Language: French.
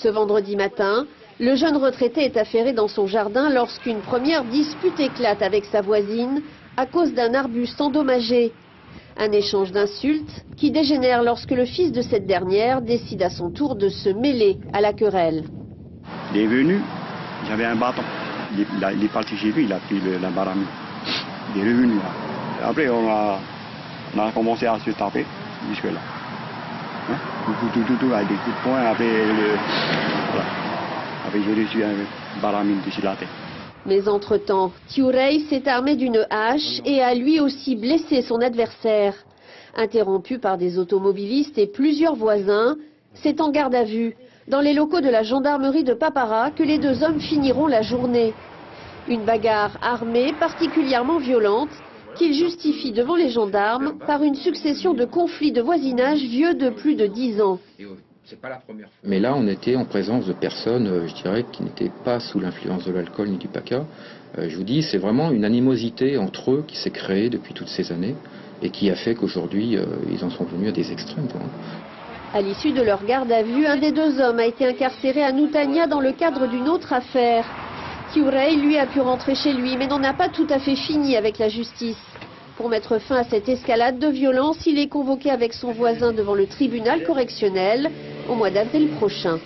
Ce vendredi matin, le jeune retraité est affairé dans son jardin lorsqu'une première dispute éclate avec sa voisine à cause d'un arbuste endommagé. Un échange d'insultes qui dégénère lorsque le fils de cette dernière décide à son tour de se mêler à la querelle. Il est venu, j'avais un bâton. Il est parti chez lui, il a pris la baramine. Il est revenu là. Après, on a commencé à se taper jusque-là. Hein? Tout, avec des coups de poing. Voilà. Après, j'ai reçu un baramine dessus la tête. Mais entre-temps, Tiurei s'est armé d'une hache et a lui aussi blessé son adversaire. Interrompu par des automobilistes et plusieurs voisins, c'est en garde à vue, dans les locaux de la gendarmerie de Papara, que les deux hommes finiront la journée. Une bagarre armée particulièrement violente qu'il justifie devant les gendarmes par une succession de conflits de voisinage vieux de plus de 10 ans. Mais là, on était en présence de personnes, je dirais, qui n'étaient pas sous l'influence de l'alcool ni du paca. Je vous dis, c'est vraiment une animosité entre eux qui s'est créée depuis toutes ces années et qui a fait qu'aujourd'hui, ils en sont venus à des extrêmes. À l'issue de leur garde à vue, un des deux hommes a été incarcéré à Nutania dans le cadre d'une autre affaire. Tiurei, lui, a pu rentrer chez lui, mais n'en a pas tout à fait fini avec la justice. Pour mettre fin à cette escalade de violence, il est convoqué avec son voisin devant le tribunal correctionnel au mois d'avril prochain.